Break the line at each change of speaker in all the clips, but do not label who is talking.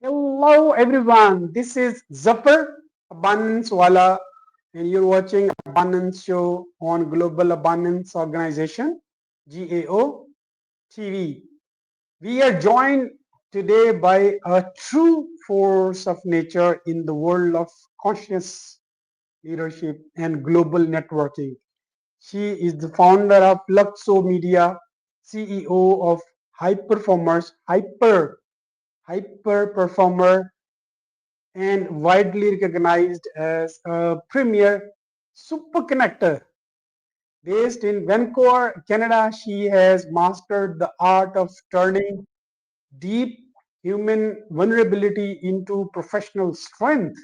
Hello everyone, this is Zafar Abundance Wala and you're watching Abundance Show on Global Abundance Organization, GAO TV. We are joined today by a true force of nature in the world of conscious leadership and global networking. She is the founder of Luxo Media, CEO of High Performers, Hyper Performer and widely recognized as a premier superconnector. Based in Vancouver, Canada, she has mastered the art of turning deep human vulnerability into professional strength.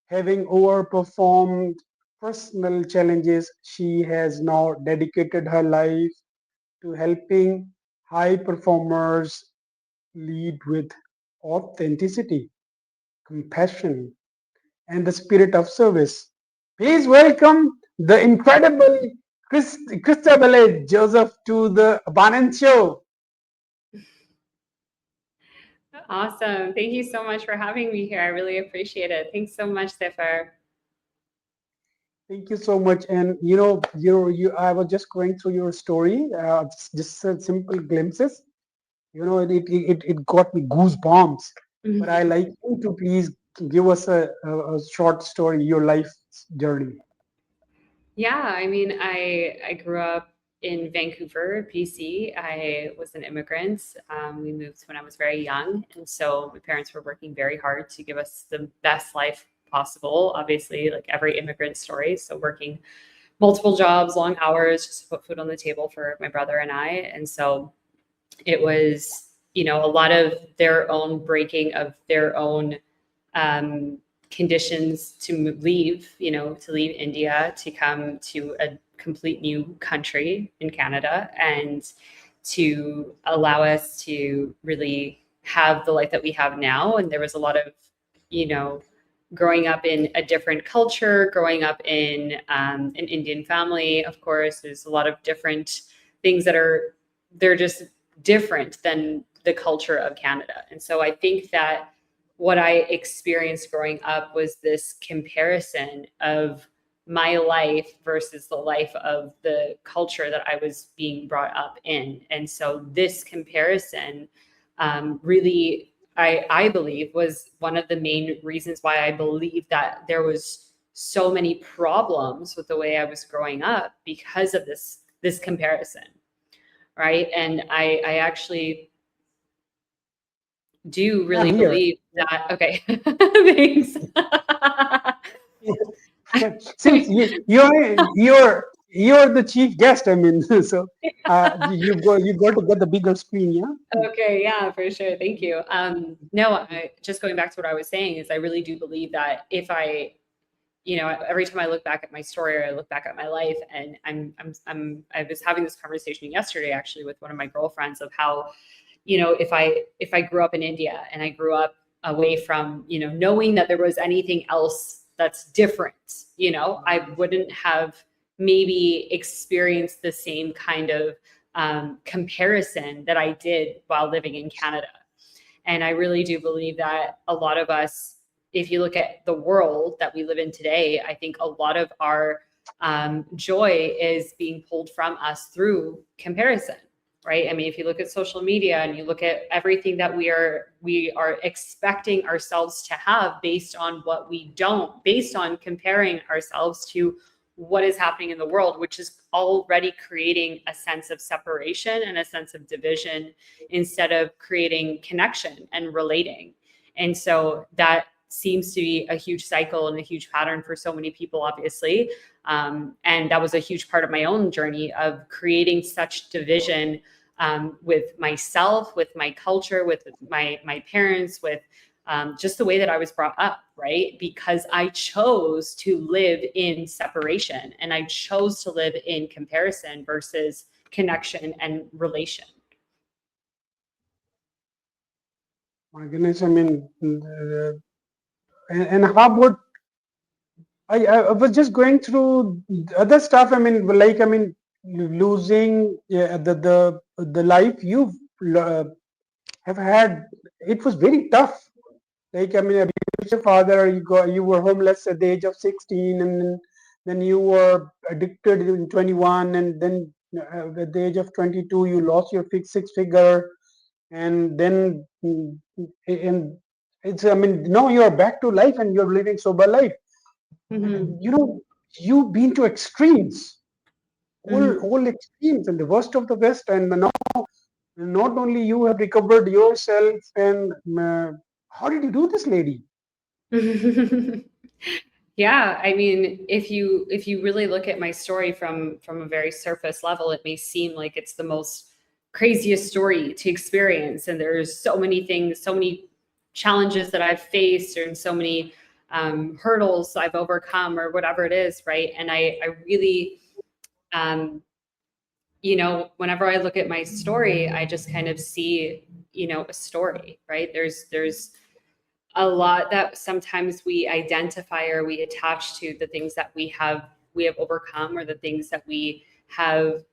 Having overperformed personal challenges, she has now dedicated her life to helping high performers lead with authenticity, compassion, and the spirit of service. Please welcome the incredible Christabel Joseph to the Abundance Show.
Awesome. Thank you so much for having me here. I really appreciate it. Thanks so much, Ziffer.
Thank you so much. And I was just going through your story, just simple glimpses. It got me goosebumps. But I like you to please give us a short story, your life journey.
Yeah, I mean, I grew up in Vancouver, BC. I was an immigrant. We moved when I was very young, and so my parents were working very hard to give us the best life possible. Obviously, like every immigrant story, so working multiple jobs, long hours, just to put food on the table for my brother and I. And so it was, a lot of their own breaking of their own um, conditions to leave, to leave India to come to a complete new country in Canada and to allow us to really have the life that we have now. And there was a lot of, you know, growing up in a different culture, growing up in an Indian family, of course, there's a lot of different things they're just different than the culture of Canada. And so I think that what I experienced growing up was this comparison of my life versus the life of the culture that I was being brought up in. And so this comparison really, I believe, was one of the main reasons why I believe that there was so many problems with the way I was growing up because of this comparison, right? And I actually do
Yeah,
really
I'm here.
believe that. Okay, thanks.
Since you're the chief guest, I mean, so you got to get the bigger screen, yeah.
Okay, yeah, for sure. Thank you. No, just going back to what I was saying is I really do believe that if I, every time I look back at my story or I look back at my life, and I was having this conversation yesterday actually with one of my girlfriends of how, if I grew up in India and I grew up away from, knowing that there was anything else that's different, I wouldn't have maybe experienced the same kind of comparison that I did while living in Canada. And I really do believe that a lot of us, if you look at the world that we live in today, I think a lot of our joy is being pulled from us through comparison, right? I mean, if you look at social media and you look at everything that we are expecting ourselves to have based on what we don't, based on comparing ourselves to what is happening in the world, which is already creating a sense of separation and a sense of division instead of creating connection and relating. And so that seems to be a huge cycle and a huge pattern for so many people, obviously. And that was a huge part of my own journey of creating such division with myself, with my culture, with my parents, with just the way that I was brought up, right? Because I chose to live in separation and I chose to live in comparison versus connection and relation.
My goodness, I mean, and how about I was just going through other stuff. I mean, like I mean, losing the life you uh, have had. It was very tough. like, I mean, abusive father, you were homeless at the age of 16, and then you were addicted in 21, and then at the age of 22, you lost your six figure, and then and it's, I mean, now you're back to life and you're living sober life.
Mhm.
You know, you've been to extremes,
Mhm.
all extremes, and the worst of the best, and now not only you have recovered yourself, and how did you do this, lady?
Yeah, I mean, if you really look at my story from a very surface level, it may seem like it's the most craziest story to experience, and there's so many things, so many challenges that I've faced, and so many hurdles I've overcome, or whatever it is, right? And I really, um, whenever I look at my story, I just kind of see, a story, right? There's a lot that sometimes we identify or we attach to the things that we have overcome, or the things that we have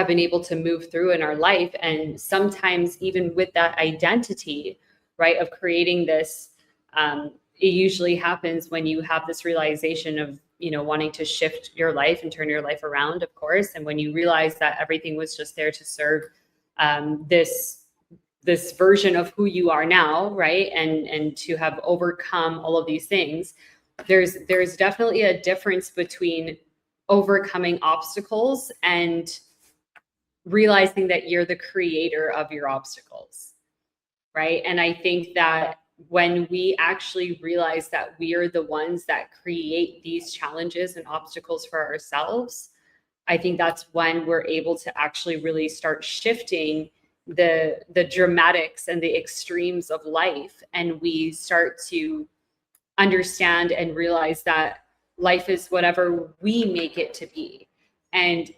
been able to move through in our life. And sometimes even with that identity, right, of creating this, it usually happens when you have this realization of, wanting to shift your life and turn your life around, of course. And when you realize that everything was just there to serve this version of who you are now, right? And to have overcome all of these things, there's definitely a difference between overcoming obstacles and realizing that you're the creator of your obstacles, right? And I think that when we actually realize that we are the ones that create these challenges and obstacles for ourselves, I think that's when we're able to actually really start shifting the dramatics and the extremes of life, and we start to understand and realize that life is whatever we make it to be. And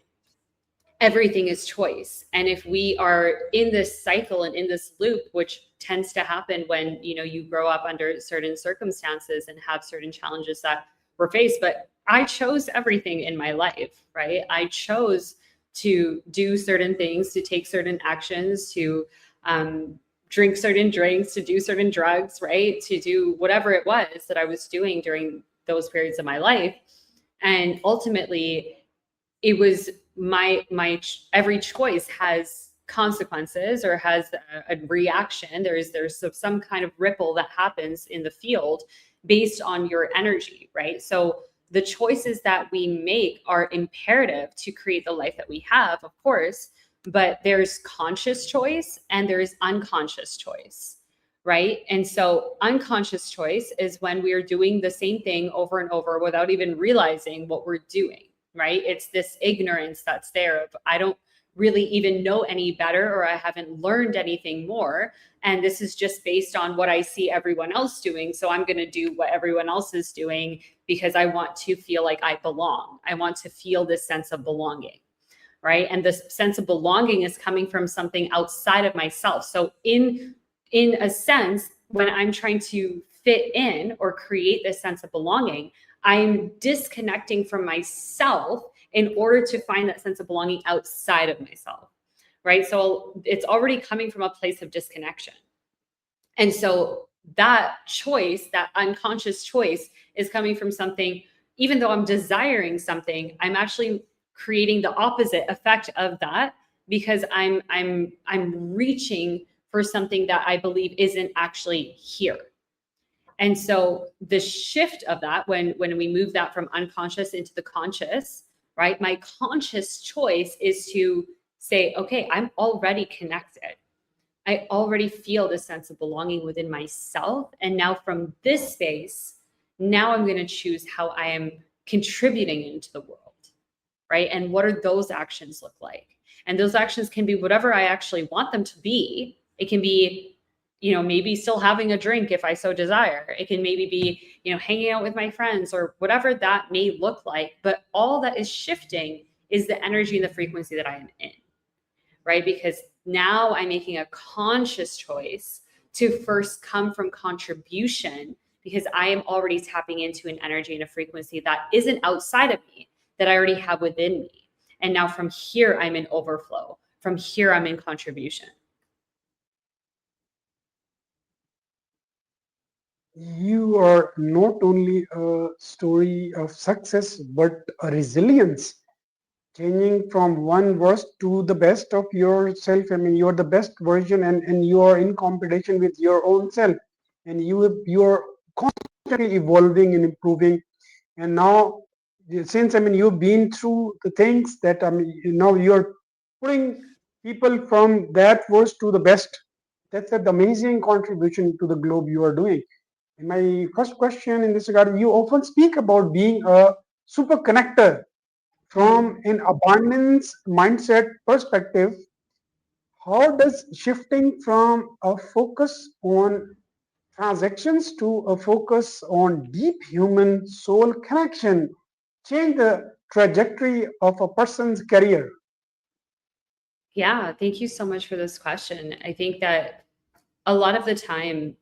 everything is choice. And if we are in this cycle and in this loop, which tends to happen when you grow up under certain circumstances and have certain challenges that we're faced. But I chose everything in my life, right? I chose to do certain things, to take certain actions, to drink certain drinks, to do certain drugs, right? To do whatever it was that I was doing during those periods of my life. And ultimately, it was my every choice has consequences, or has a reaction. There's some kind of ripple that happens in the field based on your energy, right? So the choices that we make are imperative to create the life that we have, of course, but there's conscious choice and there's unconscious choice, right? And so unconscious choice is when we are doing the same thing over and over without even realizing what we're doing, right? It's this ignorance that's there of, I don't really even know any better, or I haven't learned anything more. And this is just based on what I see everyone else doing. So I'm going to do what everyone else is doing because I want to feel like I belong. I want to feel this sense of belonging, right? And this sense of belonging is coming from something outside of myself. So in a sense, when I'm trying to fit in or create this sense of belonging, I'm disconnecting from myself in order to find that sense of belonging outside of myself, right? So it's already coming from a place of disconnection. And so that choice, that unconscious choice, is coming from something, even though I'm desiring something, I'm actually creating the opposite effect of that, because I'm reaching for something that I believe isn't actually here. And so the shift of that, when we move that from unconscious into the conscious, right? My conscious choice is to say, okay, I'm already connected. I already feel this sense of belonging within myself. And now from this space, now I'm going to choose how I am contributing into the world, right? And what are those actions look like? And those actions can be whatever I actually want them to be. It can be, maybe still having a drink if I so desire. It can maybe be, hanging out with my friends, or whatever that may look like. But all that is shifting is the energy and the frequency that I am in, right? Because now I'm making a conscious choice to first come from contribution, because I am already tapping into an energy and a frequency that isn't outside of me, that I already have within me. And now from here, I'm in overflow. From here, I'm in contribution.
you are not only a story of success, but a resilience, changing from one worst to the best of yourself. I mean, you're the best version, and you are in competition with your own self, and you are constantly evolving and improving. And now, since I mean you've been through the things that I mean now you're putting people from that worst to the best. That's an amazing contribution to the globe you are doing. And my first question in this regard, you often speak about being a super connector.
Mhm.
From an abundance mindset perspective, how does shifting from a focus on transactions to a focus on deep human soul connection change the trajectory of a person's career?
Yeah, thank you so much for this question. I think that a lot of the time,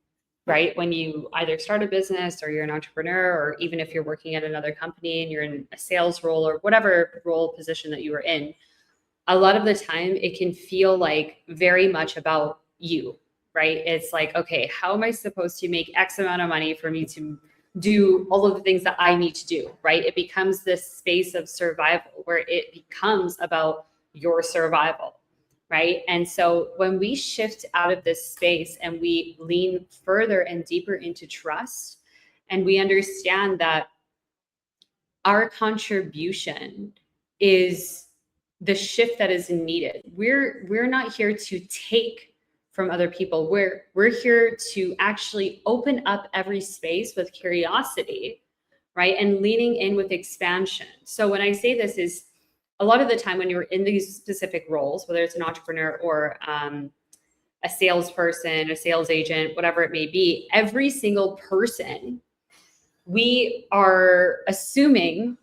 right, when you either start a business or you're an entrepreneur, or even if you're working at another company and you're in a sales role or whatever role position that you are in, a lot of the time it can feel like very much about you, right? It's like, okay, how am I supposed to make X amount of money for me to do all of the things that I need to do, right? It becomes this space of survival where it becomes about your survival, right? And so when we shift out of this space and we lean further and deeper into trust, and we understand that our contribution is the shift that is needed. We're not here to take from other people. We're here to actually open up every space with curiosity, right? And leaning in with expansion. So when I say this is a lot of the time when you're in these specific roles, whether it's an entrepreneur or a salesperson, a sales agent, whatever it may be, every single person we are assuming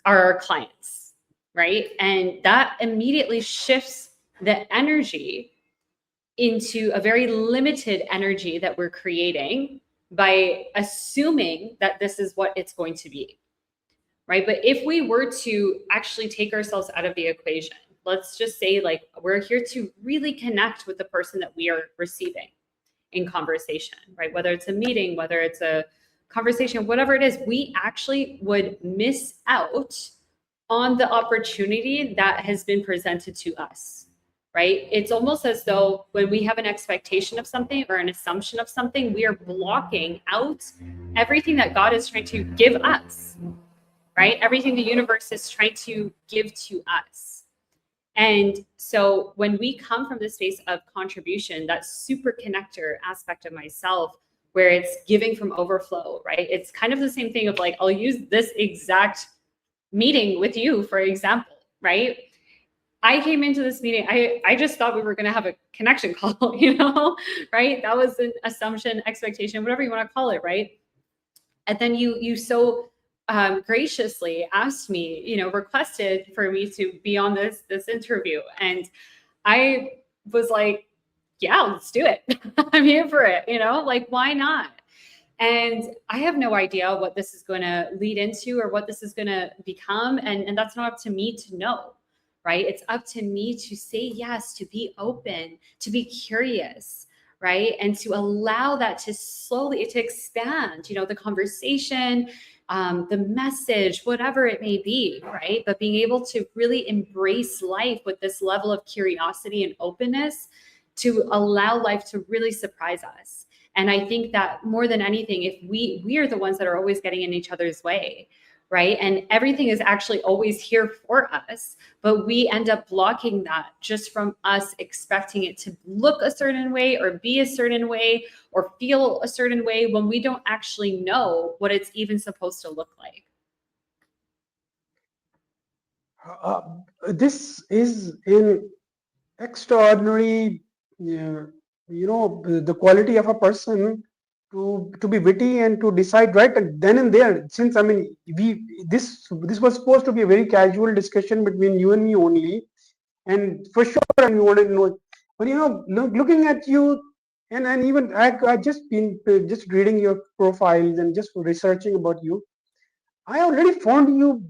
are our clients, right? And that immediately shifts the energy into a very limited energy that we're creating by assuming that this is what it's going to be, right? But if we were to actually take ourselves out of the equation, let's just say, like, we're here to really connect with the person that we are receiving in conversation, right? Whether it's a meeting, whether it's a conversation, whatever it is, we actually would miss out on the opportunity that has been presented to us, right? It's almost as though when we have an expectation of something or an assumption of something, we are blocking out everything that God is trying to give us, right? Everything the universe is trying to give to us. And so when we come from the space of contribution, that super connector aspect of myself, where it's giving from overflow, right? It's kind of the same thing of like, I'll use this exact meeting with you, for example, right? I came into this meeting, I just thought we were going to have a connection call, right? That was an assumption, expectation, whatever you want to call it, right? And then you so graciously asked me, requested for me to be on this interview, and I was like, yeah, let's do it. I'm here for it, like, why not? And I have no idea what this is going to lead into or what this is going to become, and that's not up to me to know, right? It's up to me to say yes, to be open, to be curious, right? And to allow that to slowly to expand, the conversation, the message, whatever it may be, right? But being able to really embrace life with this level of curiosity and openness to allow life to really surprise us. And I think that more than anything, if we are the ones that are always getting in each other's way, right? And everything is actually always here for us, but we end up blocking that just from us expecting it to look a certain way or be a certain way or feel a certain way when we don't actually know what it's even supposed to look like.
Uh, this is an extraordinary, uh, the quality of a person to be witty and to decide right then and there. Since I mean, this was supposed to be a very casual discussion between you and me only, and for sure, and we wanted to know. But looking at you, and even I just been just reading your profiles and just researching about you. I already found you,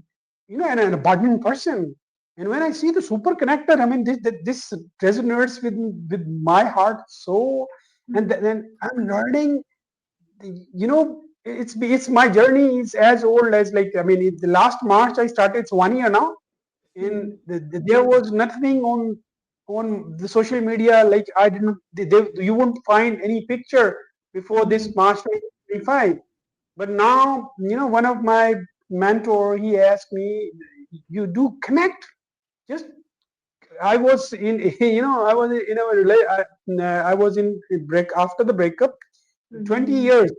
an abundant person. And when I see the super connector, I mean, this resonates with my heart so. And then I'm learning. you know, it's my journey is as old as, like, I mean, the last March I started. It's 1 year now, and
Mhm.
there was nothing on the social media. Like, I didn't. You wouldn't find any picture before this
Mhm.
March 2025. But now, one of my mentor, he asked me, "You do connect?" Just I was in, I was in I was in break after the breakup, 20
Mhm.
years.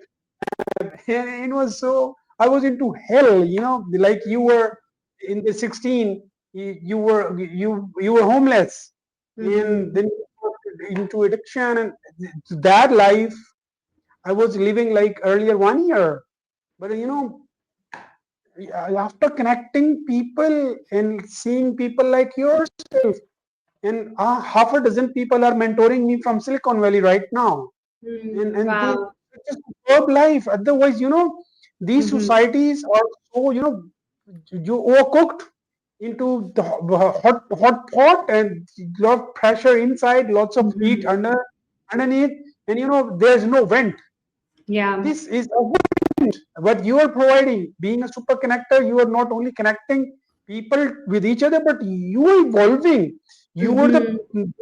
It was so, I was into hell, like you were in the 16, you were homeless, and
Mhm.
then you got into addiction, and that life I was living like earlier 1 year. But after connecting people and seeing people like yourself, and half a dozen people are mentoring me from Silicon Valley right now, and they,
Wow.
it's just superb life. Otherwise, these
Mhm.
societies are so, you overcooked into the hot pot, and lot of pressure inside, lots of heat
Mhm.
underneath, and there's no vent.
Yeah.
This is a what you are providing. Being a super connector, you are not only connecting people with each other, but you are evolving. You are
Mhm.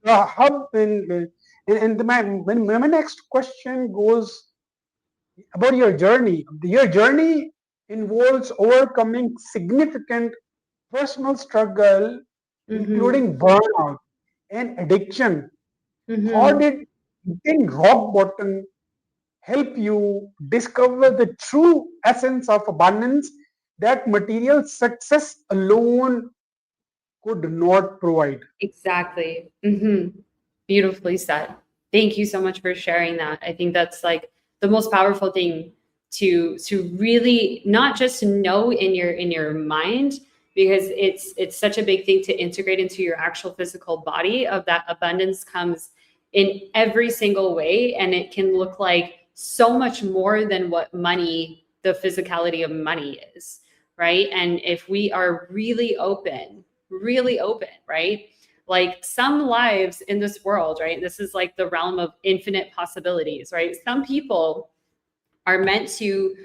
the hub. And my next question goes about your journey. Your journey involves overcoming significant personal struggle,
Mhm.
including burnout and addiction. How
Mhm.
did hitting rock bottom help you discover the true essence of abundance that material success alone could not provide?
Exactly. Mhm. Beautifully said. Thank you so much for sharing that. I think that's like the most powerful thing to really not just know in your mind, because it's such a big thing to integrate into your actual physical body. Of that abundance comes in every single way, and it can look like so much more than what money, the physicality of money is, right? And if we are really open, right? Like some lives in this world, right? This is like the realm of infinite possibilities, right? Some people are meant to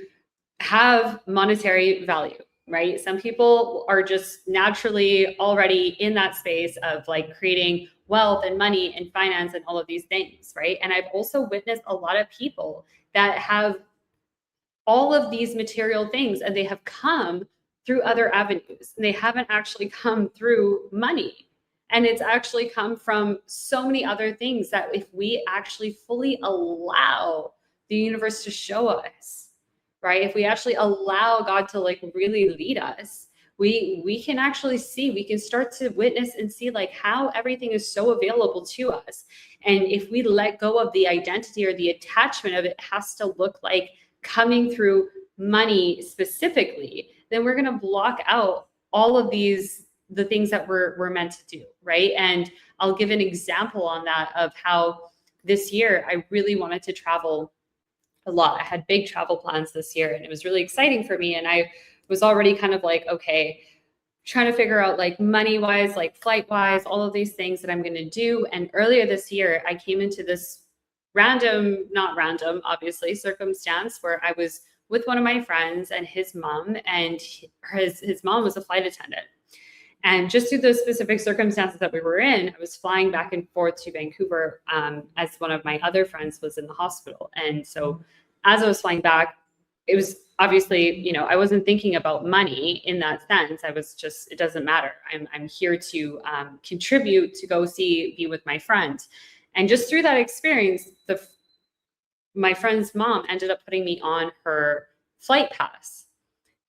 have monetary value, right? Some people are just naturally already in that space of like creating wealth and money and finance and all of these things, right? And I've also witnessed a lot of people that have all of these material things, and they have come through other avenues. They haven't actually come through money. And it's actually come from so many other things that if we actually fully allow the universe to show us, right? If we actually allow God to like really lead us, we can actually see, we can start to witness and see like how everything is so available to us. And if we let go of the identity or the attachment of it has to look like coming through money specifically, then we're going to block out all of these, the things that we're meant to do, right? And I'll give an example on that of how this year I really wanted to travel a lot. I had big travel plans this year, and it was really exciting for me. And I was already kind of like, okay, trying to figure out like money wise, like flight wise, all of these things that I'm going to do. And earlier this year, I came into this random, not random, obviously, circumstance where I was with one of my friends and his mom, and his mom was a flight attendant. And just through those specific circumstances that we were in, I was flying back and forth to Vancouver as one of my other friends was in the hospital. And so as I was flying back, it was obviously, I wasn't thinking about money in that sense. I was just, it doesn't matter. I'm here to contribute, to go be with my friends. And just through that experience, my friend's mom ended up putting me on her flight pass.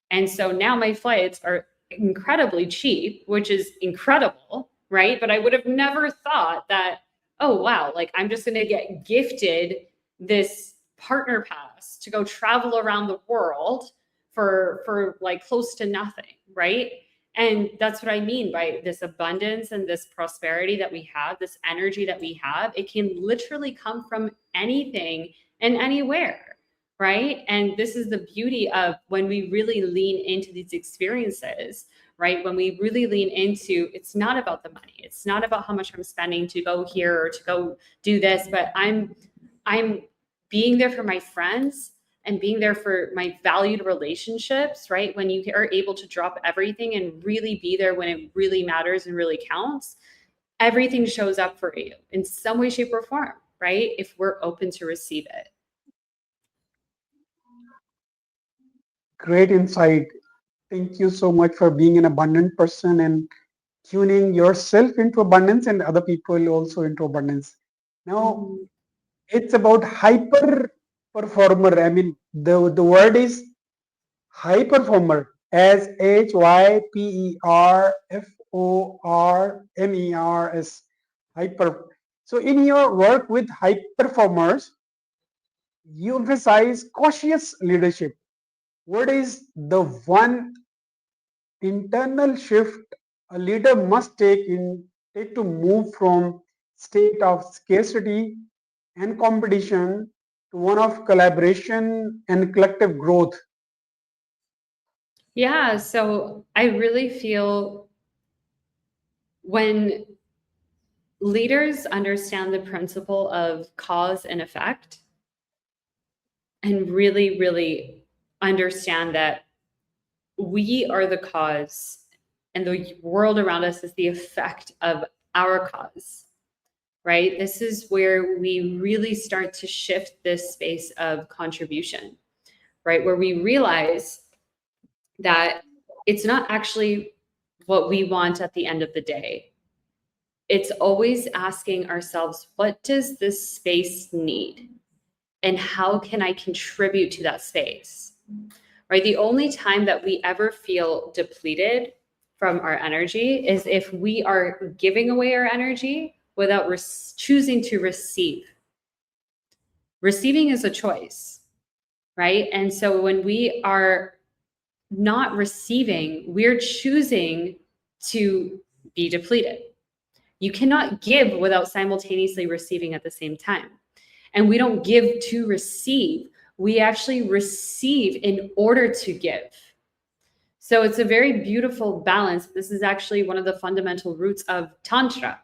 And so now my flights are incredibly cheap, which is incredible, right? But I would have never thought that, oh, wow, like I'm just going to get gifted this partner pass to go travel around the world for like close to nothing, right? And that's what I mean by this abundance and this prosperity that we have, this energy that we have. It can literally come from anything and anywhere, right? And this is the beauty of when we really lean into these experiences, right? When we really lean into, it's not about the money, it's not about how much I'm spending to go here or to go do this, but I'm being there for my friends and being there for my valued relationships, right? When you are able to drop everything and really be there when it really matters and really counts, everything shows up for you in some way, shape, or form, right? If we're open to receive it.
Great insight. Thank you so much for being an abundant person and tuning yourself into abundance and other people also into abundance. Now, it's about hyper performer. I mean, the word is high performer, as HYPERFORMERS, hyper. So, in your work with high performers, you emphasize cautious leadership. What is the one internal shift a leader must take to move from state of scarcity and competition to one of collaboration and collective growth?
Yeah, so I really feel when leaders understand the principle of cause and effect and really, really understand that we are the cause and the world around us is the effect of our cause, right? This is where we really start to shift this space of contribution, right? Where we realize that it's not actually what we want at the end of the day. It's always asking ourselves, what does this space need? And how can I contribute to that space? Right? The only time that we ever feel depleted from our energy is if we are giving away our energy without choosing to receive. Receiving is a choice, right? And so when we are not receiving, we're choosing to be depleted. You cannot give without simultaneously receiving at the same time. And we don't give to receive. We actually receive in order to give. So it's a very beautiful balance. This is actually one of the fundamental roots of Tantra.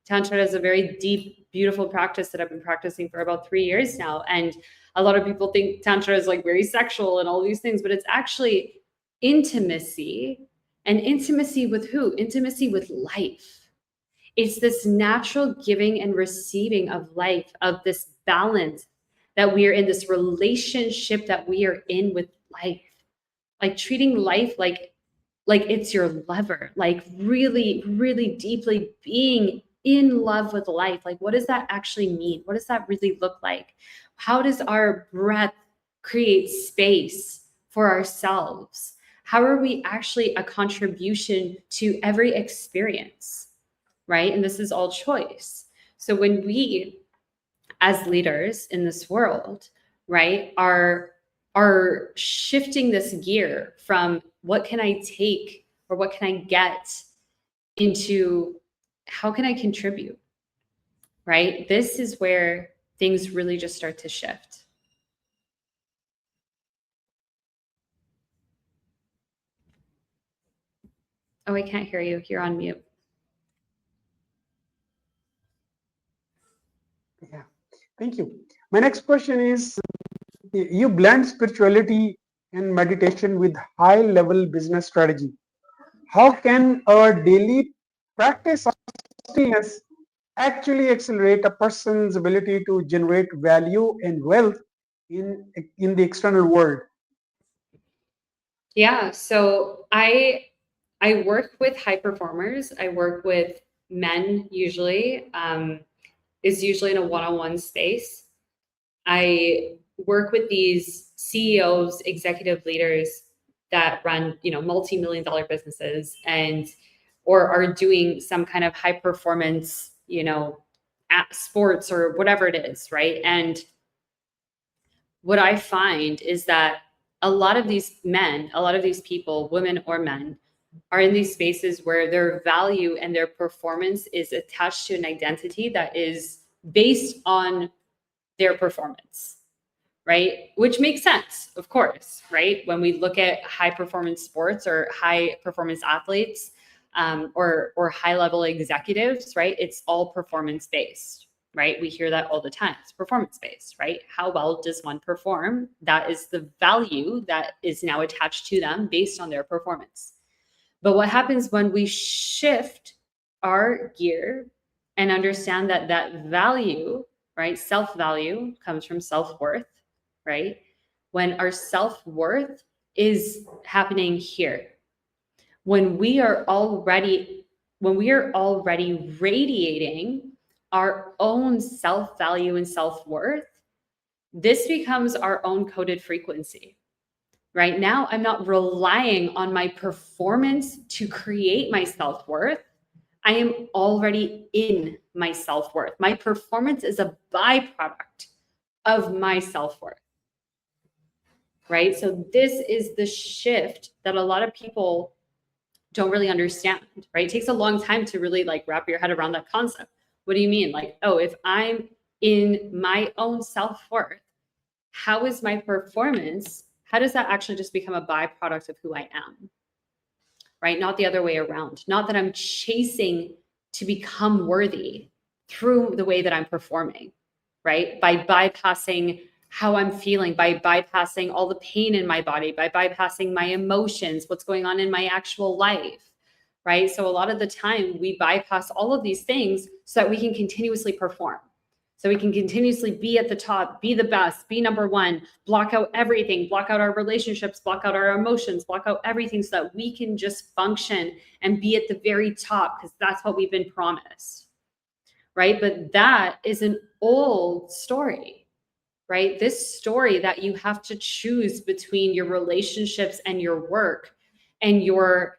Tantra is a very deep, beautiful practice that I've been practicing for about 3 years now. And a lot of people think Tantra is like very sexual and all these things, but it's actually intimacy. And intimacy with who? Intimacy with life. It's this natural giving and receiving of life, of this balance that we are in, this relationship that we are in with life. Like treating life like it's your lover, like really, really deeply being in love with life. Like, what does that actually mean? What does that really look like? How does our breath create space for ourselves? How are we actually a contribution to every experience, right? And this is all choice. So when we, as leaders in this world, right, are shifting this gear from what can I take or what can I get into how can I contribute, right? This is where things really just start to shift. Oh, I can't hear you. You're on mute.
Yeah, thank you. My next question is, you blend spirituality and meditation with high level business strategy. How can our daily practice of stillness actually accelerate a person's ability to generate value and wealth in the external world?
Yeah, so I work with high performers. I work with men usually. Is usually in a one-on-one space. I work with these CEOs, executive leaders that run, multi-million dollar businesses and or are doing some kind of high performance, at sports or whatever it is, right? And what I find is that a lot of these men, a lot of these people, women or men, are in these spaces where their value and their performance is attached to an identity that is based on their performance, right? Which makes sense, of course, right? When we look at high performance sports or high performance athletes or high level executives, right? It's all performance based. right? We hear that all the time. It's performance based, right? How well does one perform? That is the value that is now attached to them based on their performance. But what happens when we shift our gear and understand that that value, right? Self value comes from self worth, right? When our self worth is happening here, when we are already radiating our own self value and self worth, this becomes our own coded frequency. Right now, I'm not relying on my performance to create my self worth. I am already in my self worth. My performance is a byproduct of my self worth. Right. So, this is the shift that a lot of people don't really understand. Right. It takes a long time to really like wrap your head around that concept. What do you mean? Like, oh, if I'm in my own self worth, how is my performance? How does that actually just become a byproduct of who I am? Right? Not the other way around. Not that I'm chasing to become worthy through the way that I'm performing, right? By bypassing how I'm feeling, by bypassing all the pain in my body, by bypassing my emotions, what's going on in my actual life, right? So a lot of the time we bypass all of these things so that we can continuously perform. So we can continuously be at the top, be the best, be number one, block out everything, block out our relationships, block out our emotions, block out everything so that we can just function and be at the very top because that's what we've been promised, right? But that is an old story, right? This story that you have to choose between your relationships and your work and your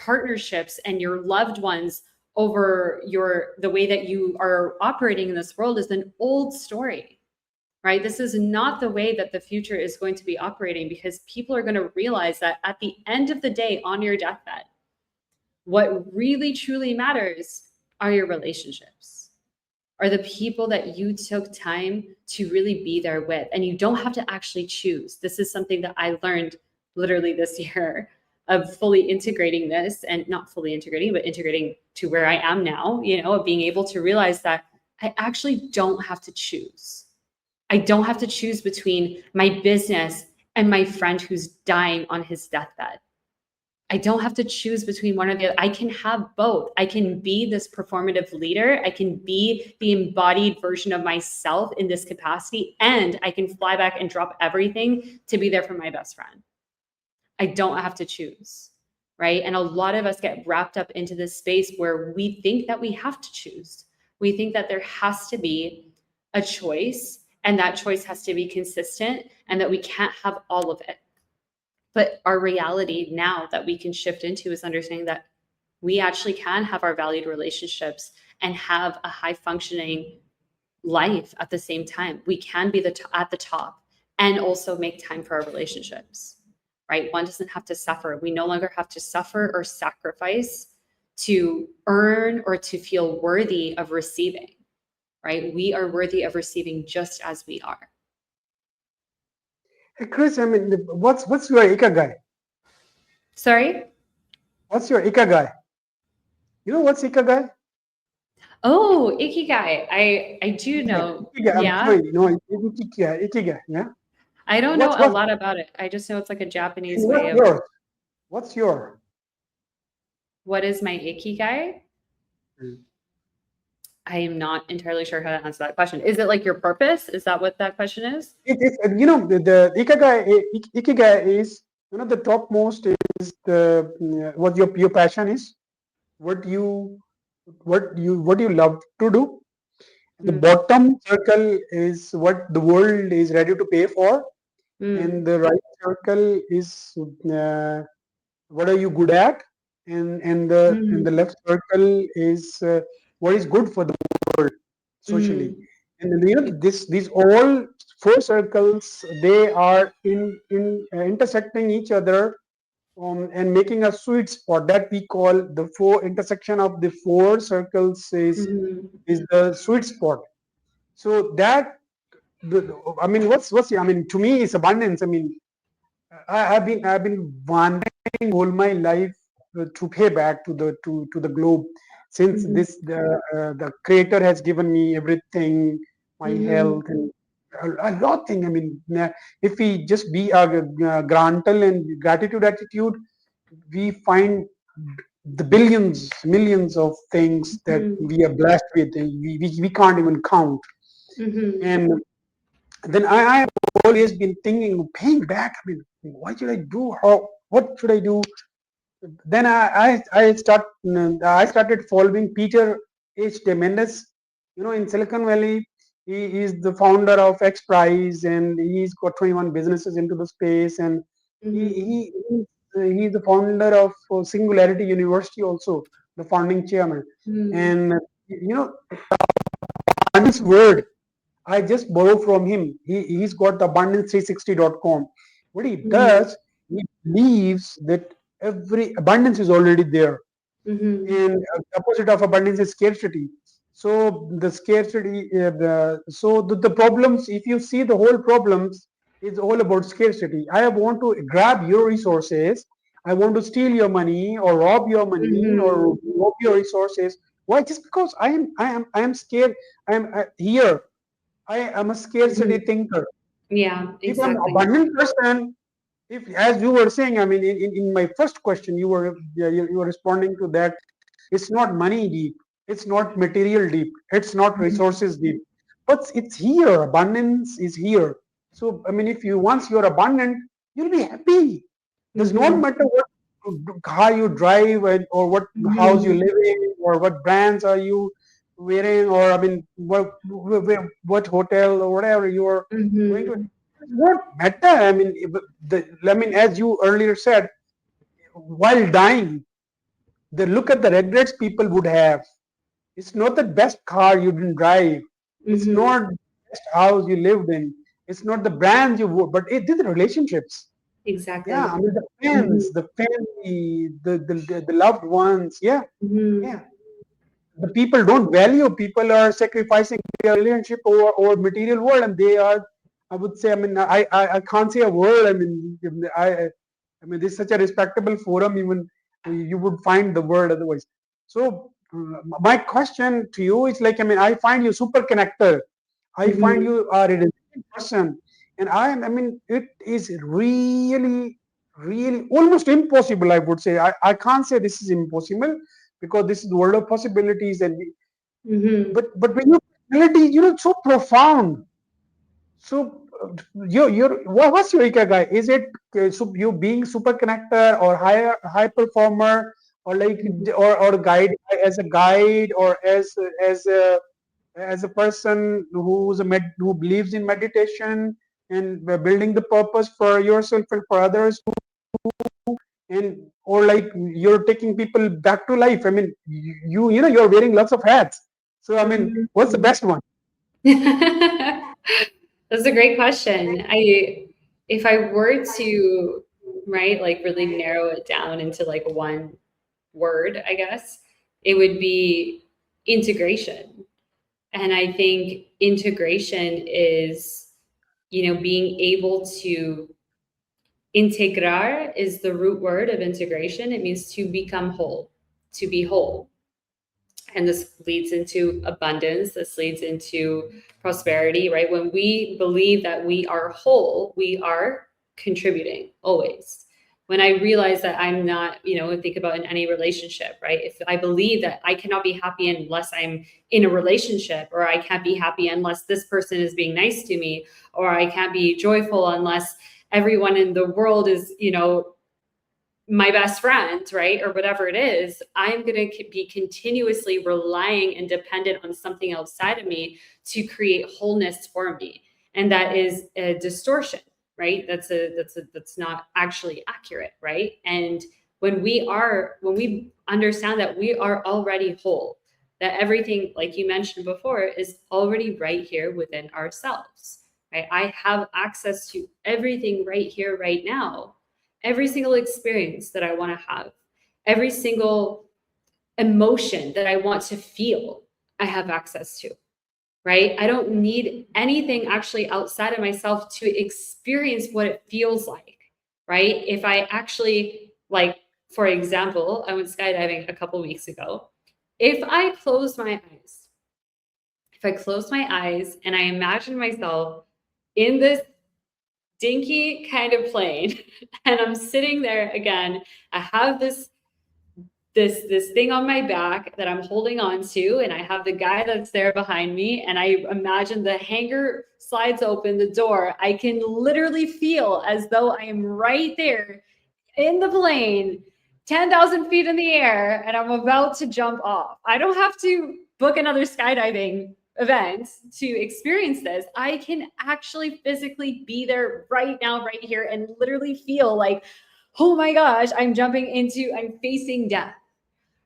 partnerships and your loved ones over the way that you are operating in this world is an old story, right? This is not the way that the future is going to be operating because people are going to realize that at the end of the day on your deathbed, what really truly matters are your relationships, are the people that you took time to really be there with. And you don't have to actually choose. This is something that I learned literally this year of fully integrating this, and not fully integrating, but integrating to where I am now, of being able to realize that I actually don't have to choose. I don't have to choose between my business and my friend who's dying on his deathbed. I don't have to choose between one or the other. I can have both. I can be this performative leader. I can be the embodied version of myself in this capacity, and I can fly back and drop everything to be there for my best friend. I don't have to choose, right? And a lot of us get wrapped up into this space where we think that we have to choose. We think that there has to be a choice, and that choice has to be consistent, and that we can't have all of it. But our reality now that we can shift into is understanding that we actually can have our valued relationships and have a high functioning life at the same time. We can be at the top and also make time for our relationships. Right? One doesn't have to suffer. We no longer have to suffer or sacrifice to earn or to feel worthy of receiving, right? We are worthy of receiving just as we are.
Hey, Chris, I mean, what's your ikigai?
Sorry?
What's your ikigai? You know what's ikigai?
Oh, ikigai. I do know.
Ikigai. I'm
Yeah.
sorry. No, ikigai. Yeah.
I don't know
What's
a
what?
lot about it. I just know it's like a Japanese
What's
way of
yours? What's your?
what is my ikigai?
Mm.
I am not entirely sure how to answer that question. Is it like your purpose? Is that what that question is?
It's the ikigai is one of the topmost is the what your passion is, what you what you love to do. The
Mm,
bottom circle is what the world is ready to pay for,
mm,
and the right circle is what are you good at, and the
mm,
left circle is what is good for the world socially.
mm,
And these all four circles, they are in intersecting each other, and making a sweet spot that we call the four intersection of the four circles
mm,
is the sweet spot. So that I mean, what's I mean, to me, it's abundance. I mean, I've been wanting all my life to pay back to the globe. since
Mhm.
this the creator has given me everything, my
Mhm.
health and a lot thing. I mean, if we just be a grantal and gratitude attitude, we find the billions, millions of things that
Mhm.
we are blessed with, and we can't even count.
Mhm.
And then I have always been thinking, paying back. I mean, what should I do? How? What should I do? Then I started following Peter H. Mendes. In Silicon Valley, he is the founder of X Prize, and he's got 21 businesses into the space, and he
Mhm.
he he's the founder of Singularity University, also the founding chairman.
Mhm.
And abundance word I just borrow from him. He's got abundance360.com. What he
Mhm.
does, he believes that every abundance is already there,
Mhm.
and opposite of abundance is scarcity. So the scarcity, the problems, if you see the whole problems, is all about scarcity. I want to grab your resources. I want to steal your money or rob your money or
Mhm.
rob your resources. Why? Just because I am scared. Here. I am a scarcity
Mhm.
thinker.
Yeah,
If I'm
exactly.
abundant person, if as you were saying, I mean, in my first question, you were responding to that. It's not money deep. It's not material deep. It's not
Mhm.
resources deep. But it's here. Abundance is here. So I mean, if you once you're abundant, you'll be happy. Does not
Mhm.
matter what car you drive or what house you
Mhm.
live in or what brands are you wearing, or I mean what hotel or whatever you are going to.
Mhm.
It won't matter. I mean, as you earlier said, while dying, the look at the regrets people would have. It's not the best car you didn't drive. It's
Mhm.
not the best house you lived in. It's not the brands you wore, but it did the relationships. Yeah, I
Exactly.
mean the
Mhm.
friends, the family, the loved ones. Yeah,
Mhm.
yeah. The people don't value. People are sacrificing their relationship over material world, and they are. I would say. I mean, I can't say a word. I mean, I mean, this is such a respectable forum. Even you would find the word otherwise. So my question to you is like, I mean, I find you super connector. I find
Mhm.
you are a resilient person, and I mean, it is really, really almost impossible. I would say. I can't say this is impossible because this is the world of possibilities, and
Mhm.
but when your personality, so profound. So what's your ikigai? Is it you being super connector or high performer, or like
Mhm.
or guide as a guide, or as a person who believes in meditation and building the purpose for yourself and for others, and or like you're taking people back to life. I mean, you're wearing lots of hats. So I mean, what's the
Mhm.
best one?
That's a great question. If I were to, right, like really narrow it down into like one word, I guess, it would be integration. And I think integration is, being able to integrar is the root word of integration. It means to become whole, to be whole. And this leads into abundance, this leads into prosperity, right? When we believe that we are whole, we are contributing always. When I realize that I'm not, think about in any relationship, right? If I believe that I cannot be happy unless I'm in a relationship, or I can't be happy unless this person is being nice to me, or I can't be joyful unless everyone in the world is, my best friend, right? Or whatever it is, I'm going to be continuously relying and dependent on something outside of me to create wholeness for me. And that is a distortion, right? That's not actually accurate, right? And when we understand that we are already whole, that everything, like you mentioned before, is already right here within ourselves, right? I have access to everything right here, right now. Every single experience that I want to have, every single emotion that I want to feel, I have access to, right? I don't need anything actually outside of myself to experience what it feels like, right? If I actually, like, for example, I went skydiving a couple weeks ago, if I close my eyes, if I close my eyes and I imagine myself in this dinky kind of plane and I'm sitting there again, I have this thing on my back that I'm holding on to, and I have the guy that's there behind me, and I imagine the hangar slides open, the door. I can literally feel as though I am right there in the plane, 10,000 feet in the air, and I'm about to jump off. I don't have to book another skydiving event to experience this. I can actually physically be there right now, right here, and literally feel like, oh my gosh, I'm facing death,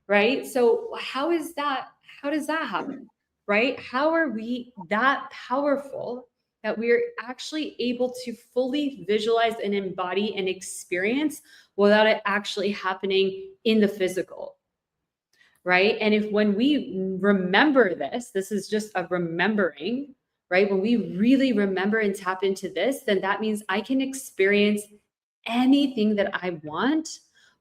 right? So how is that? How does that happen? Right? How are we that powerful that we're actually able to fully visualize and embody and experience without it actually happening in the physical? Right? And if when we remember this is just a remembering, right? When we really remember and tap into this, then that means I can experience anything that I want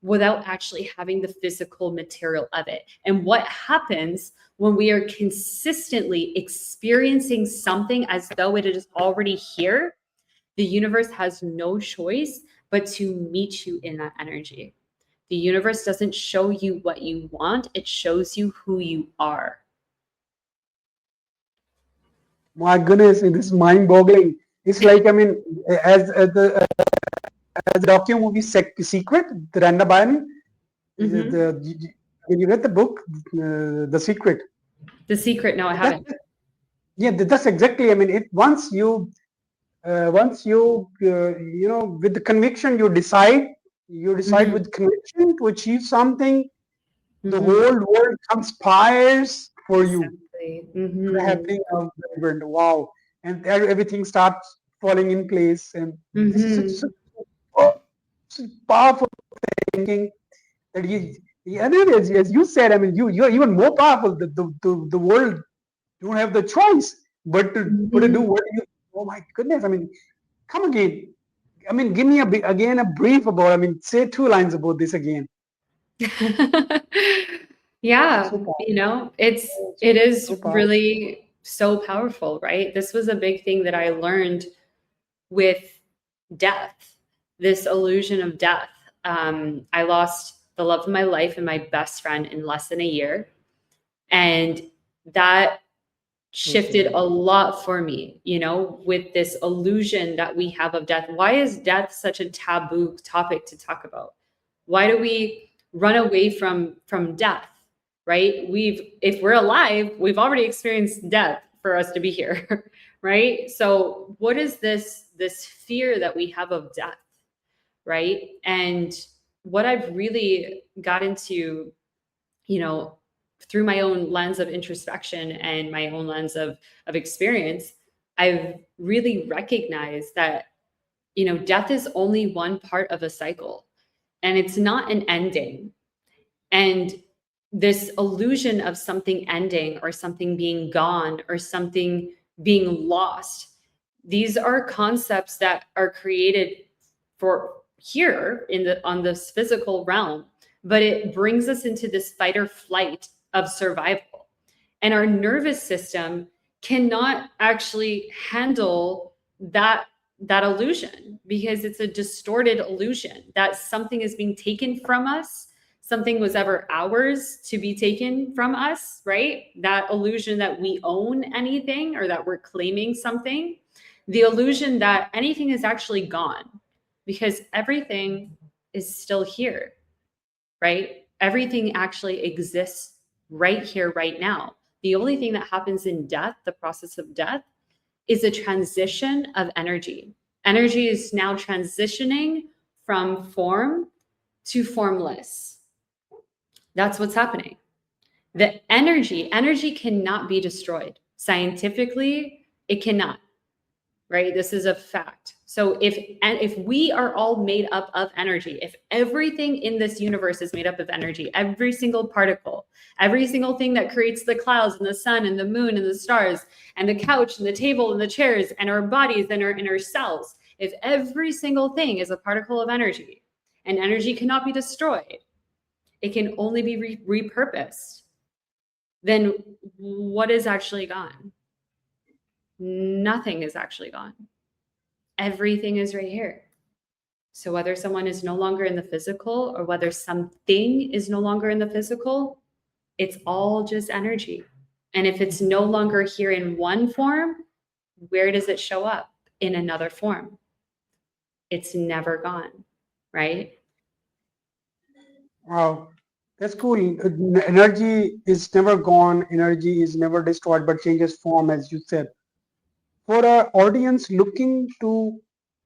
without actually having the physical material of it. And what happens when we are consistently experiencing something as though it is already here, the universe has no choice but to meet you in that energy. The universe doesn't show you what you want, it shows you who you are.
My goodness, it is mind-boggling. It's like, I mean, as the docu movie Secret, the Randa Byrne, when you read the book, The Secret.
The Secret, no, I haven't.
That's exactly. I mean, once you with the conviction you decide with conviction to achieve something, the whole world conspires for you. Happening out there, and wow, and everything starts falling in place, and this is such powerful thinking that and then as you said, I mean, you're even more powerful. The world don't have the choice but to do what you. Oh my goodness! I mean, come again. I mean, give me again a brief about. I mean, say 2 lines about this again.
Yeah,
So
it is
so powerful.
really so powerful, right? This was a big thing that I learned with death, this illusion of death. I lost the love of my life and my best friend in less than a year. And that shifted a lot for me, with this illusion that we have of death. Why is death such a taboo topic to talk about? Why do we run away from death? Right? If we're alive, we've already experienced death for us to be here, right? So what is this fear that we have of death, right? And what I've really got into, through my own lens of introspection and my own lens of experience, I've really recognized that, death is only one part of a cycle, and it's not an ending. And this illusion of something ending or something being gone or something being lost, these are concepts that are created for here on this physical realm, but it brings us into this fight or flight of survival. And our nervous system cannot actually handle that illusion, because it's a distorted illusion that something is being taken from us, something was ever ours to be taken from us, right? That illusion that we own anything or that we're claiming something, the illusion that anything is actually gone, because everything is still here, right? Everything actually exists right here, right now. The only thing that happens in death, the process of death, is a transition of energy. Energy is now transitioning from form to formless. That's what's happening. The energy cannot be destroyed. Scientifically, it cannot, right? This is a fact. So if we are all made up of energy, if everything in this universe is made up of energy, every single particle, every single thing that creates the clouds and the sun and the moon and the stars and the couch and the table and the chairs and our bodies and our cells, if every single thing is a particle of energy, and energy cannot be destroyed, it can only be repurposed. then what is actually gone? Nothing is actually gone. Everything is right here. So whether someone is no longer in the physical or whether something is no longer in the physical, it's all just energy. And if it's no longer here in one form, where does it show up? In another form. It's never gone, right?
Wow, that's cool. Energy is never gone, energy is never destroyed, but changes form, as you said. For our audience looking to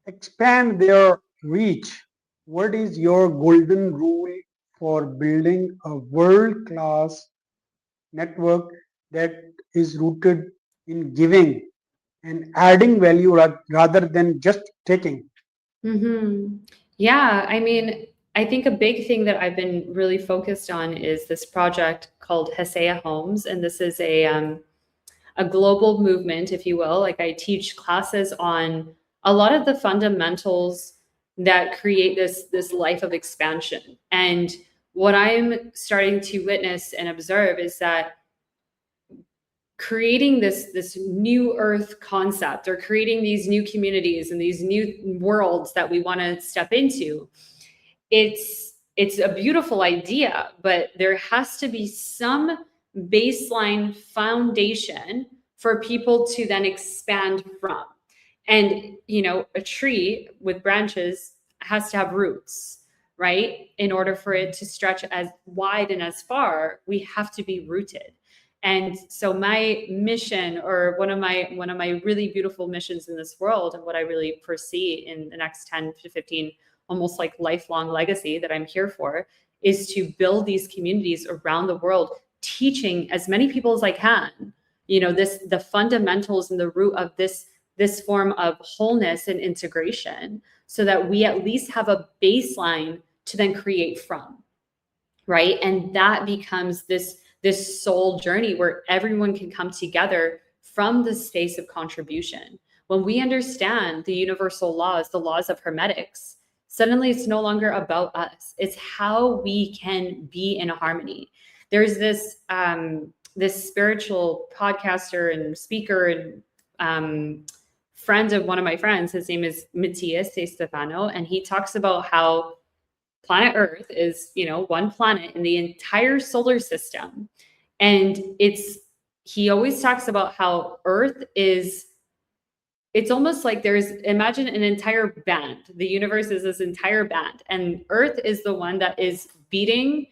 expand their reach, what is your golden rule for building a world class network that is rooted in giving and adding value rather than just taking?
Mm-hmm. Yeah, I mean, I think a big thing that I've been really focused on is this project called Hesea Homes, and this is a global movement, if you will. Like I teach classes on a lot of the fundamentals that create this life of expansion. And what I'm starting to witness and observe is that creating this new earth concept or creating these new communities and these new worlds that we want to step into, it's a beautiful idea, but there has to be some baseline foundation for people to then expand from. And a tree with branches has to have roots, right? In order for it to stretch as wide and as far, we have to be rooted. And so my mission, or one of my really beautiful missions in this world, and what I really foresee in the next 10 to 15, almost like lifelong legacy that I'm here for, is to build these communities around the world, teaching as many people as I can, the fundamentals and the root of this form of wholeness and integration, so that we at least have a baseline to then create from, right? And that becomes this soul journey where everyone can come together from the space of contribution. When we understand the universal laws, the laws of hermetics, suddenly it's no longer about us. It's how we can be in harmony. There's this spiritual podcaster and speaker and friend of one of my friends. His name is Matthias De Stefano, and he talks about how planet Earth is, one planet in the entire solar system. And he always talks about how Earth is, it's almost like imagine an entire band. The universe is this entire band, and Earth is the one that is beating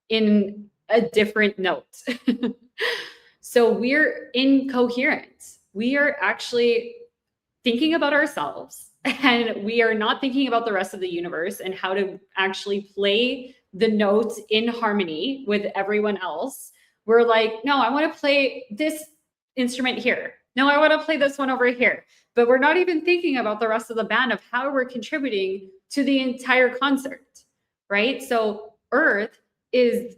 in a different note. So we're incoherent. We are actually thinking about ourselves, and we are not thinking about the rest of the universe and how to actually play the notes in harmony with everyone else. We're like, no, I want to play this instrument here. No, I want to play this one over here. But we're not even thinking about the rest of the band of how we're contributing to the entire concert, right? So Earth is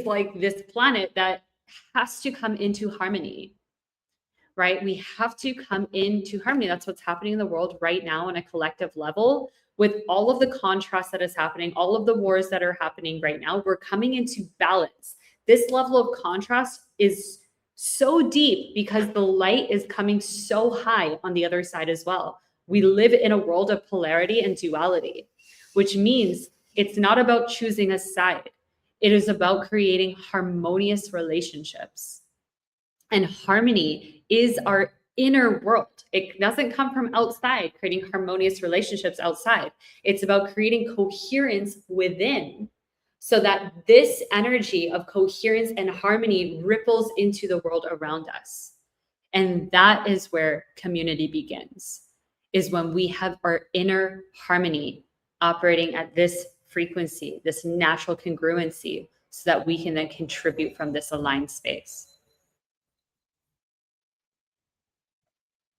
like this planet that has to come into harmony, right? We have to come into harmony. That's what's happening in the world right now on a collective level, with all of the contrast that is happening, all of the wars that are happening right now. We're coming into balance. This level of contrast is so deep because the light is coming so high on the other side as well. We live in a world of polarity and duality, which means it's not about choosing a side. It is about creating harmonious relationships. And harmony is our inner world. It doesn't come from outside, creating harmonious relationships outside. It's about creating coherence within, so that this energy of coherence and harmony ripples into the world around us. And that is where community begins, is when we have our inner harmony operating at this frequency, this natural congruency, so that we can then contribute from this aligned space.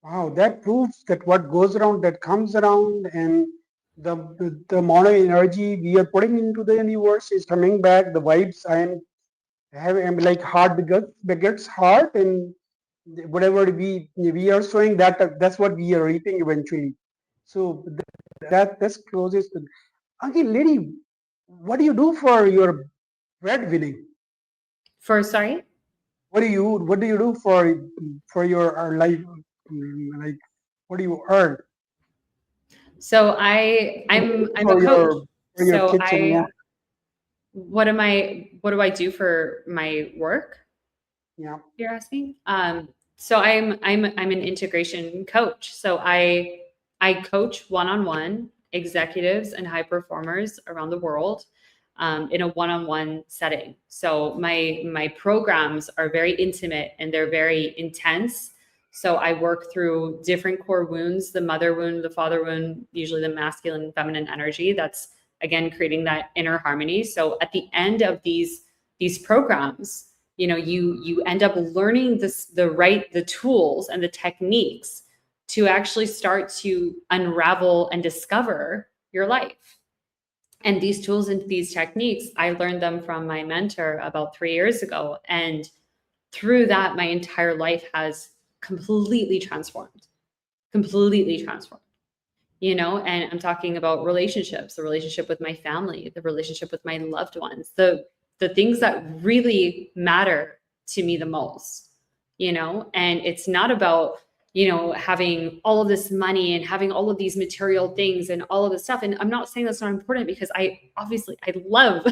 Wow, that proves that what goes around, that comes around, and the amount of energy we are putting into the universe is coming back. The vibes I'm like heart begets heart, and whatever we are showing, that's what we are reaping eventually. So that's closest. Okay, lady, what do you do for your breadwinning?
For sorry?
what do you do for your life? Like, what do you earn
So I'm a
for
coach.
your
So
kitchen? Yeah,
what do I do for my work?
yeah.
You're asking? So I'm an integration coach. So I coach one-on-one executives and high performers around the world in a one-on-one setting. So my programs are very intimate and they're very intense. So I work through different core wounds, the mother wound, the father wound, usually the masculine and feminine energy. That's again creating that inner harmony. So at the end of these programs, you end up learning the tools and the techniques to actually start to unravel and discover your life. And these tools and these techniques, I learned them from my mentor about 3 years ago, and through that my entire life has completely transformed. And I'm talking about relationships, the relationship with my family, the relationship with my loved ones, the things that really matter to me the most. And it's not about having all of this money and having all of these material things and all of this stuff. And I'm not saying that's not important, because I love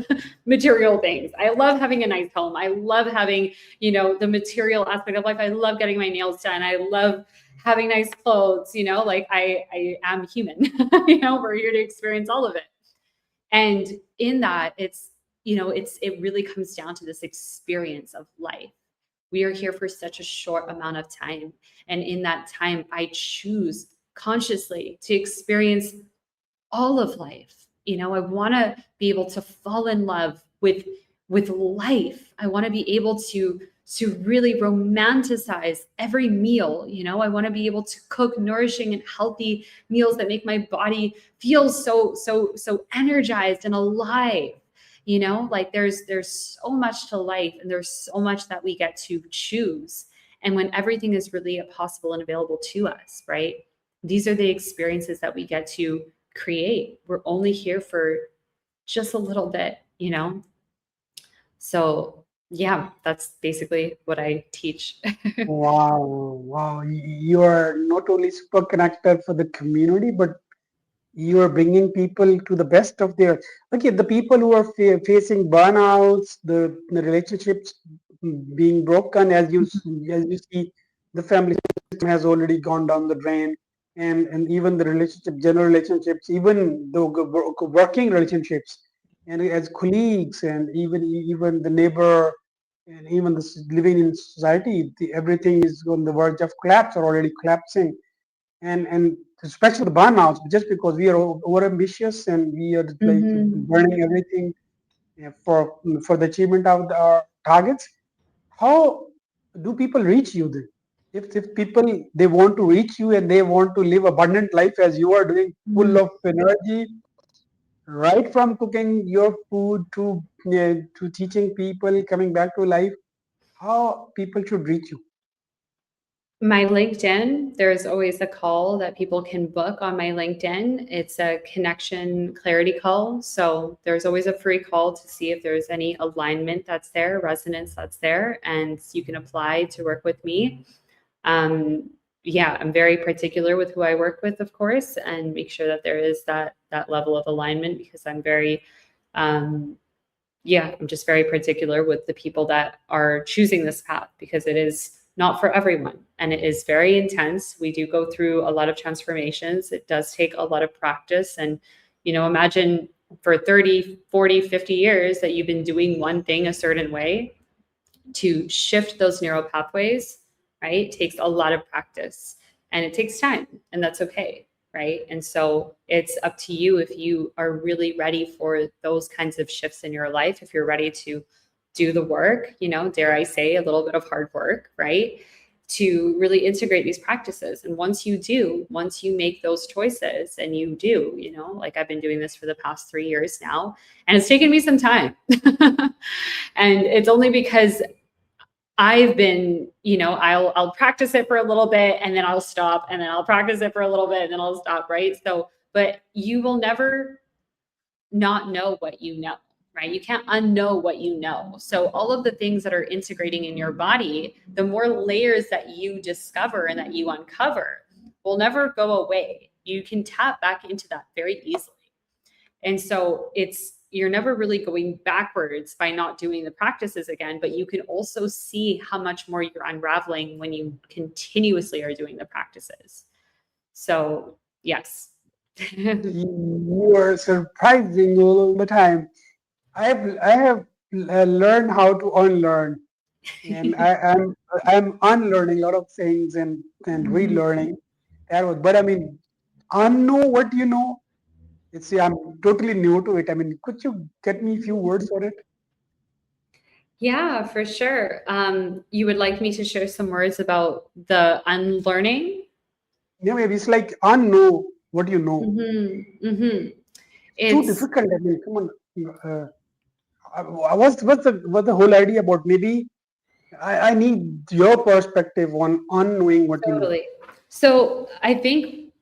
material things. I love having a nice home. I love having the material aspect of life. I love getting my nails done. I love having nice clothes. Like I am human. We're here to experience all of it. And in that, it really comes down to this experience of life. We are here for such a short amount of time, and in that time I choose consciously to experience all of life. I want to be able to fall in love with life. I want to be able to really romanticize every meal. I want to be able to cook nourishing and healthy meals that make my body feel so energized and alive. Like there's so much to life, and there's so much that we get to choose. And when everything is really possible and available to us, right, these are the experiences that we get to create. We're only here for just a little bit. So yeah, that's basically what I teach.
Wow, wow. You are not only super connected for the community, but you are bringing people to the best of their. Okay, the people who are facing burnouts, the relationships being broken, as you see, the family system has already gone down the drain, and even the relationship, general relationships, even the working relationships, and as colleagues, and even the neighbor, and even living in society, everything is on the verge of collapse or already collapsing. And especially the burnouts, just because we are over ambitious and we are like
Mhm.
burning everything for the achievement of our targets. How do people reach you then? If people, they want to reach you and they want to live abundant life as you are doing, full
Mhm.
of energy, right from cooking your food to teaching people, coming back to life, how people should reach you?
My LinkedIn, there's always a call that people can book on my LinkedIn. It's a connection clarity call. So there's always a free call to see if there's any alignment that's there, resonance that's there, and you can apply to work with me. Um, yeah, I'm very particular with who I work with, of course, and make sure that there is that level of alignment, because I'm very um, yeah, I'm just very particular with the people that are choosing this path, because it is not for everyone and it is very intense. We do go through a lot of transformations. It does take a lot of practice. And, imagine for 30, 40, 50 years that you've been doing one thing a certain way. To shift those neural pathways, right, takes a lot of practice and it takes time, and that's okay, right? And so it's up to you if you are really ready for those kinds of shifts in your life, if you're ready to do the work, dare I say, a little bit of hard work, right? To really integrate these practices. And once you make those choices, and you do, like I've been doing this for the past 3 years now, and it's taken me some time. And it's only because I've been, I'll practice it for a little bit and then I'll stop, and then I'll practice it for a little bit and then I'll stop, right? So, but you will never not know what you know. right? You can't unknow what you know. So all of the things that are integrating in your body, the more layers that you discover and that you uncover will never go away. You can tap back into that very easily. And so you're never really going backwards by not doing the practices again, but you can also see how much more you're unraveling when you continuously are doing the practices. So, yes.
You are surprising all the time. I have learned how to unlearn, and I'm unlearning a lot of things and relearning. That was, but I mean, unknow what you know. It's I'm totally new to it. I mean, could you get me a few words for it?
Yeah, for sure. You would like me to share some words about the unlearning?
Yeah, maybe it's like unknow what you know.
Mm-hmm.
It's too
It's
difficult. I mean, come on. Uh, what's the whole idea about? Maybe I need your perspective on unknowing what you know.
totally. So I think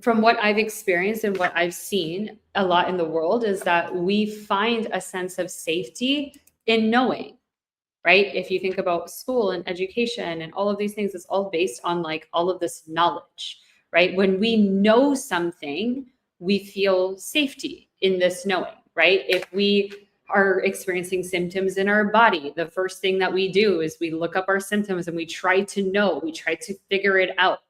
from what I've experienced and what I've seen a lot in the world is that we find a sense of safety in knowing, right? If you think about school and education and all of these things, it's all based on like all of this knowledge, right? When we know something, we feel safety in this knowing, right? If we are experiencing symptoms in our body, the first thing that we do is we look up our symptoms and we try to know, we try to figure it out,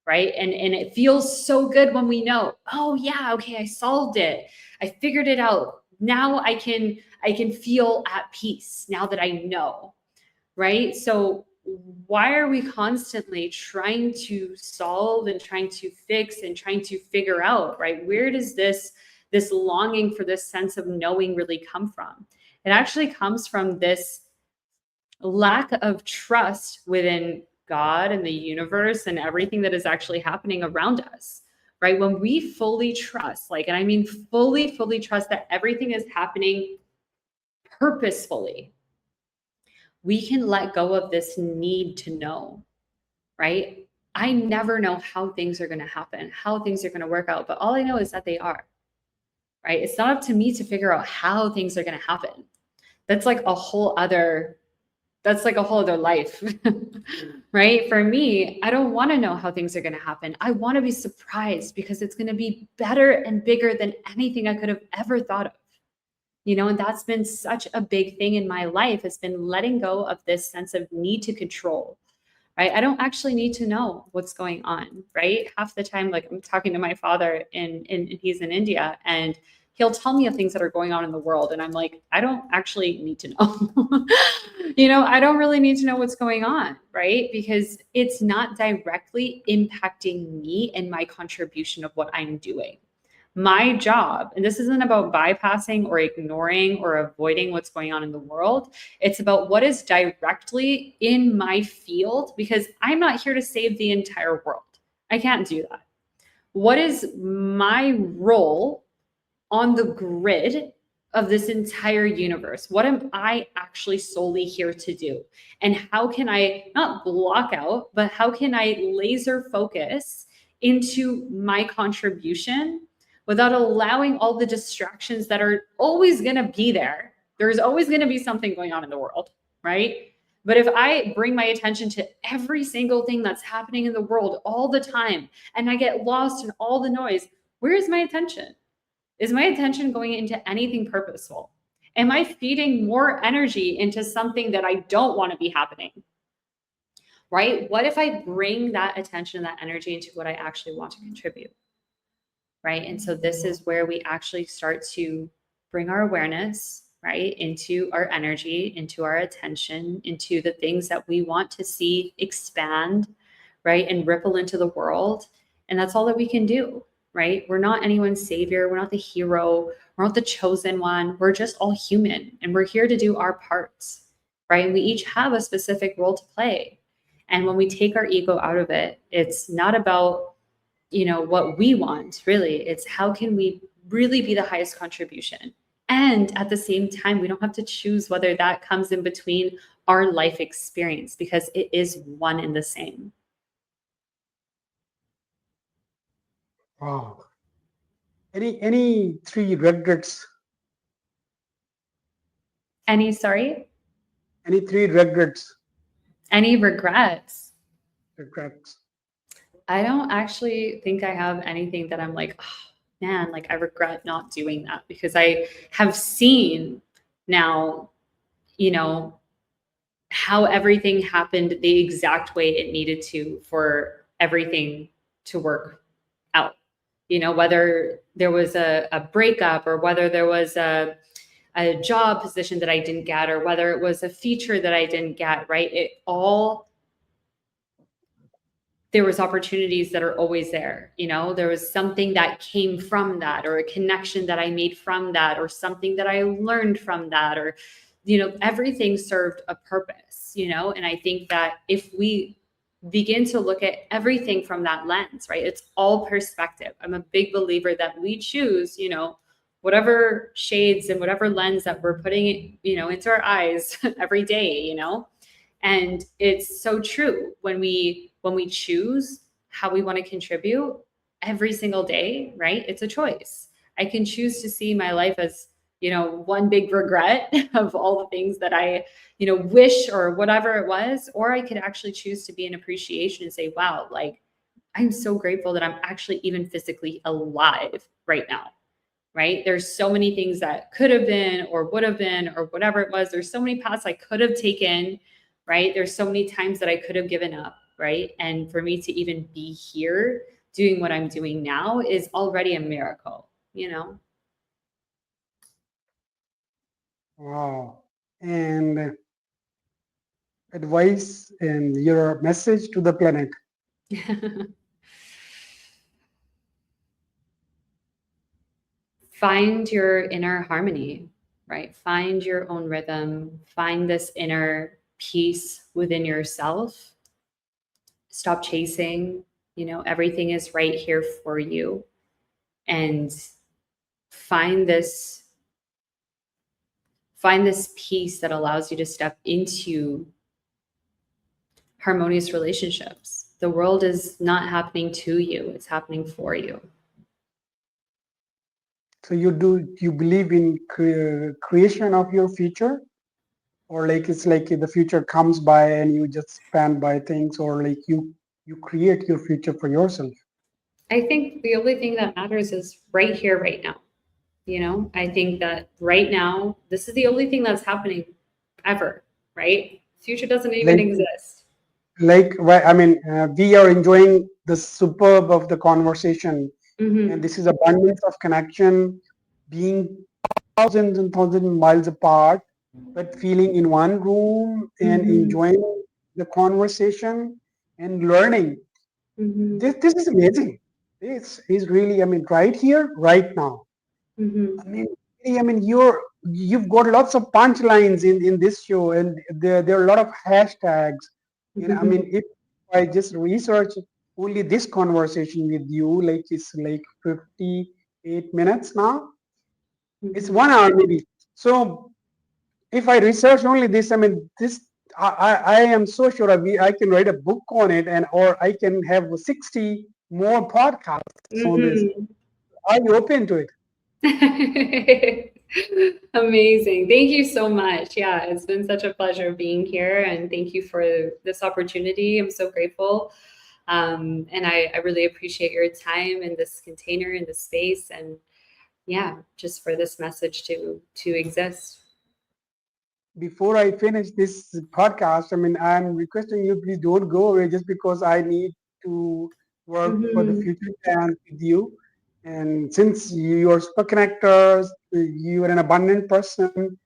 right? And it feels so good when we know, oh yeah, okay, I solved it. I figured it out. Now I can feel at peace now that I know, right? So why are we constantly trying to solve and trying to fix and trying to figure out, right? Where does this longing for this sense of knowing really come from? It actually comes from this lack of trust within God and the universe and everything that is actually happening around us, right? When we fully trust, like, and I mean fully trust that everything is happening purposefully, we can let go of this need to know, right? I never know how things are going to happen, how things are going to work out, but all I know is that they are, right? It's not up to me to figure out how things are going to happen. That's like a whole other that's like a whole other life. Right? For me, I don't want to know how things are going to happen. I want to be surprised because it's going to be better and bigger than anything I could have ever thought of. And that's been such a big thing in my life, has been letting go of this sense of need to control, right? I don't actually need to know what's going on, right? Half the time, like I'm talking to my father in he's in India, and he'll tell me of things that are going on in the world. And I'm like, I don't actually need to know. I don't really need to know what's going on, right? Because it's not directly impacting me and my contribution of what I'm doing. My job, and this isn't about bypassing or ignoring or avoiding what's going on in the world. It's about what is directly in my field, because I'm not here to save the entire world. I can't do that. What is my role on the grid of this entire universe? What am I actually solely here to do? And how can I not block out, but how can I laser focus into my contribution without allowing all the distractions that are always going to be there? There's always going to be something going on in the world, right? But if I bring my attention to every single thing that's happening in the world all the time and I get lost in all the noise, where is my attention? Is my attention going into anything purposeful? Am I feeding more energy into something that I don't want to be happening? Right? What if I bring that attention, that energy into what I actually want to contribute? Right? And so this is where we actually start to bring our awareness, right, into our energy, into our attention, into the things that we want to see expand, right, and ripple into the world. And that's all that we can do, right? We're not anyone's savior. We're not the hero. We're not the chosen one. We're just all human, and we're here to do our parts, right? And we each have a specific role to play. And when we take our ego out of it, it's not about what we want. Really, it's how can we really be the highest contribution, and at the same time we don't have to choose whether that comes in between our life experience, because it is one and the same.
Wow. Any three regrets
Any, sorry,
Any three regrets?
any regrets?
Regrets.
I don't actually think I have anything that I'm like, oh, man, like I regret not doing that because I have seen now, you know, how everything happened the exact way it needed to for everything to work out. You know, whether there was a breakup or whether there was a job position that I didn't get or whether it was a feature that I didn't get, right? It all, there was opportunities that are always there. You know, there was something that came from that or a connection that I made from that or something that I learned from that or, you know, everything served a purpose, you know. And I think that if we begin to look at everything from that lens, right, it's all perspective. I'm a big believer that we choose, you know, whatever shades and whatever lens that we're putting, you know, into our eyes every day, you know. And it's so true when we choose how we want to contribute every single day, right? It's a choice. I can choose to see my life as, you know, one big regret of all the things that I, you know, wish or whatever it was, or I could actually choose to be in appreciation and say, wow, like I'm so grateful that I'm actually even physically alive right now, right? There's so many things that could have been or would have been or whatever it was. There's so many paths I could have taken, right? There's so many times that I could have given up, right? And for me to even be here doing what I'm doing now is already a miracle, you know?
Wow. And advice and your message to the planet.
Find your inner harmony, right? Find your own rhythm, find this inner peace within yourself. Stop chasing, you know, everything is right here for you. And find this find this peace that allows you to step into harmonious relationships. The world is not happening to you, it's happening for you.
So you believe in creation of your future, or like it's like the future comes by and you just stand by things, or like you create your future for yourself.
I think the only thing that matters is right here, right now. You know, I think that right now, this is the only thing that's happening ever, right? Future doesn't even
Like
exist.
I mean, we are enjoying the superb of the conversation, and
Mm-hmm.
this is abundance of connection, being thousands and thousands of miles apart, but feeling in one room and
Mm-hmm.
enjoying the conversation and learning.
Mm-hmm.
This is amazing. This is really, I mean, right here, right now.
Mm-hmm.
I mean, really, I mean, you've got lots of punchlines in this show, and there are a lot of hashtags. You know, I
Mm-hmm.
mean, if I just research only this conversation with you, like it's like 58 minutes now. It's
Mm-hmm.
1 hour maybe. So if I research only this, I mean, this I am so sure I can write a book on it, and or I can have 60 more podcasts on this.
Mm-hmm.
Are you open to it?
Amazing. Thank you so much. Yeah, it's been such a pleasure being here and thank you for this opportunity. I'm so grateful. And I really appreciate your time in this container, in this space, and yeah, just for this message to exist.
Before I finish this podcast, I mean, I'm requesting you please don't go away just because I need to work for the
Mm-hmm.
future plans with you. And since you are super connectors, you are an abundant person,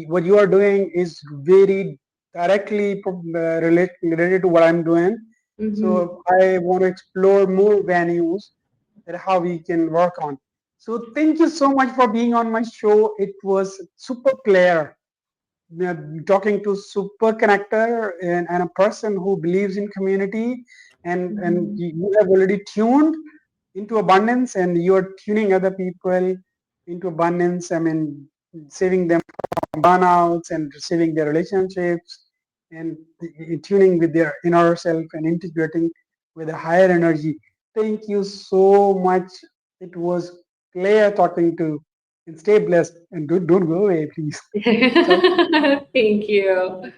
what you are doing is very directly related to what I'm doing.
Mm-hmm.
So I want to explore more venues that how we can work on. So thank you so much for being on my show. It was super clear, talking to super connector and a person who believes in community, and
Mm-hmm.
you have already tuned into abundance and you're tuning other people into abundance. I mean, saving them from burnouts and saving their relationships and tuning with their inner self and integrating with a higher energy. Thank you so much. It was clear talking to and stay blessed. And don't go away, please. Ciao.
Thank you.